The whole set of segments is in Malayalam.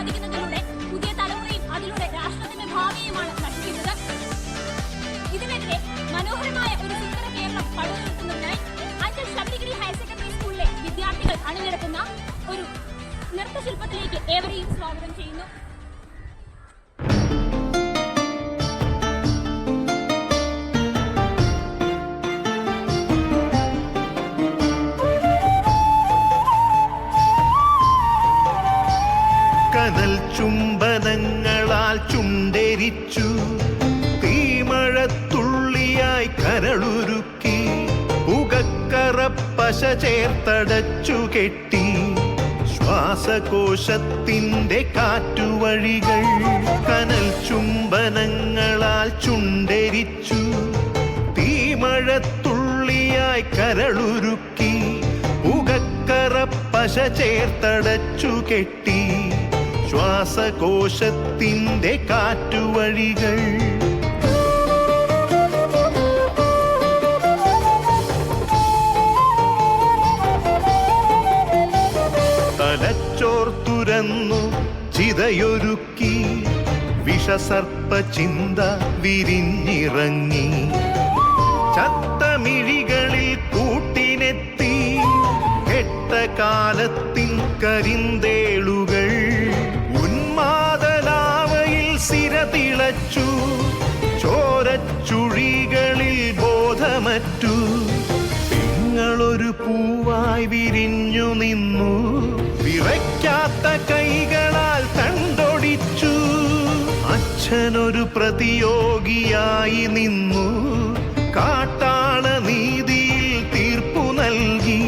ബാധിക്കുന്നതിലൂടെ പുതിയ തലമുറയും അതിലൂടെ രാഷ്ട്രത്തിന്റെ ഭാവിയുമാണ് നശിക്കുന്നത്. ഇതിനെതിരെ മനോഹരമായ ഒരു സുന്ദര കേരളം പടുത്തുയർത്തുന്നതിനായി അഞ്ചൽ ശബരിഗിരി ഹയർ സെക്കൻഡറി സ്കൂളിലെ വിദ്യാർത്ഥികൾ അണിനിരക്കുന്ന ഒരു നൃത്തശില്പത്തിലേക്ക് ഏവരെയും സ്വാഗതം ചെയ്യുന്നു. കനൽ ചുംബനങ്ങളാൽ ചുണ്ടെരിച്ചു, തീമഴത്തുള്ളിയായി കരളുരുക്കി, പുകക്കറപ്പശ ചേർത്തടച്ചു കെട്ടി, ശ്വാസകോശത്തിന്റെ കാറ്റുവഴികൾ. കനൽ ചുംബനങ്ങളാൽ ചുണ്ടെരിച്ചു, തീമഴത്തുള്ളിയായി കരളുരുക്കി, പുകക്കറപ്പശ ചേർത്തടച്ചു കെട്ടി, ശ്വാസകോശത്തിന്റെ കാറ്റുവഴികൾ. തലച്ചോർ തുരന്നു ചിതയൊരുക്കി, വിഷസർപ്പ ചിന്ത വിരിഞ്ഞിറങ്ങി, ചത്തമിഴികളിൽ കൂട്ടിനെത്തി, കെട്ട കാലത്തിൻ കരിന്തേളുകൾ. ഉന്മാദലാവയിൽ സിരതിളച്ചു, ചോരച്ചുഴികളിൽ ബോധമറ്റു, നിങ്ങളൊരു പൂവായി വിരിഞ്ഞു നിന്നു, വിറയ്ക്കാത്ത കൈകളാൽ തണ്ടൊടിച്ചു. അച്ഛനൊരു പ്രതിയോഗിയായി നിന്നു, കാട്ടാള നീതിയിൽ തീർപ്പു നൽകി,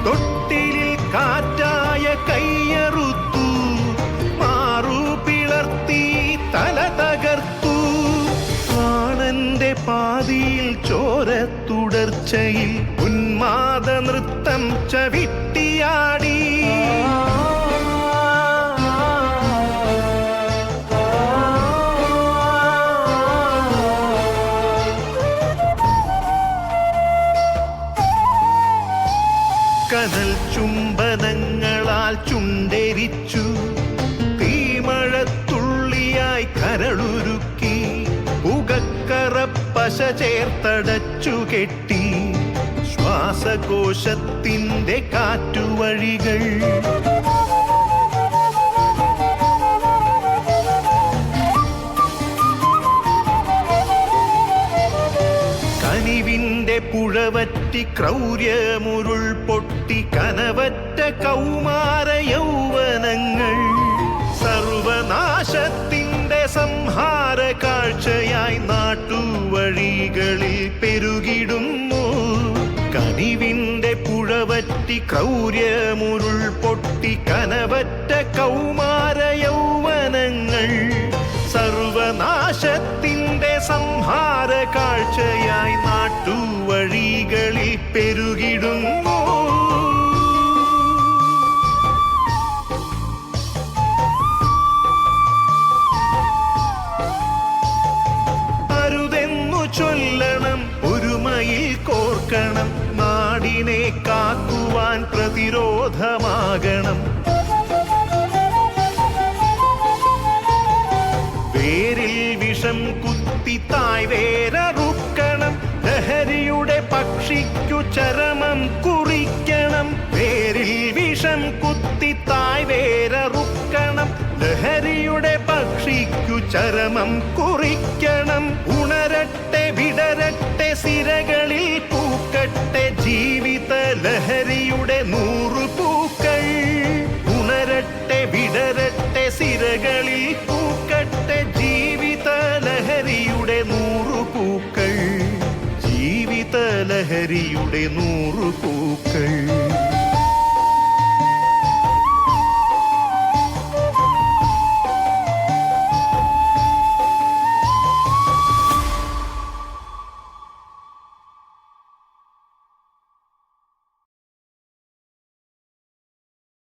തൊട്ടിലിൽ കാറ്റായ കയ്യറുത്തു, മാറു പിളർത്തി തല തകർത്തു. പ്രാണന്റെ പാതിയിൽ ചോരത്തുടർച്ചയിൽ ഉന്മാദ നൃത്തം ചവിട്ടിയാടി. കനൽ ചുംബനങ്ങളാൽ ചുണ്ടെരിച്ചു, തീമഴത്തുള്ളിയായി കരളുരുക്കി, പുകക്കറപ്പശ ചേർത്തടച്ചു കെട്ടി, ശ്വാസകോശത്തിന്റെ കാറ്റുവഴികൾ. കനിവിന്റെ പുഴവറ്റി ക്രൗര്യമുരുൾ പൊട്ടി, കനവറ്റ കൗമാര യൗവനങ്ങൾ, സർവനാശത്തിന്റെ സംഹാര കാഴ്ചയായി നാട്ടുവഴികളിൽ പെരുകിടുന്നു. കനിവിന്റെ പുഴവറ്റി ക്രൗര്യമുരുൾ പൊട്ടി, കനവറ്റ കൗമാര യൗവനങ്ങൾ, സർവനാശത്തിന്റെ സംഹാര കാഴ്ചയായി നാട്ടുവഴികളിൽ പെരുകിടുന്നു. അരുതെന്നു ചൊല്ലണം, ഒരുമയിൽ കോർക്കണം, നാടിനെ കാക്കുവാൻ പ്രതിരോധമാകണം. വേരിൽ വിഷം കുത്തി തായ് വേരറുക്കണം, ലഹരിയുടെ പക്ഷിക്കു ചരമം കുറിക്കണം. വേരിൽ വിഷം കുത്തി തായ് വേരറുക്കണം, ലഹരിയുടെ പക്ഷിക്കു ചരമം കുറിക്കണം. ഉണരട്ടെ വിടരട്ടെ സിരകളിൽ പൂക്കട്ടെ, ജീവിത ലഹരിയുടെ 100 പൂക്കൾ. ഉണരട്ടെ വിടരട്ടെ സിരകളിൽ പൂക്കട്ടെ, ജീവിത ലഹരിയുടെ 100 പൂക്കൾ. ജീവിത ലഹരിയുടെ 100 പൂക്കൾ.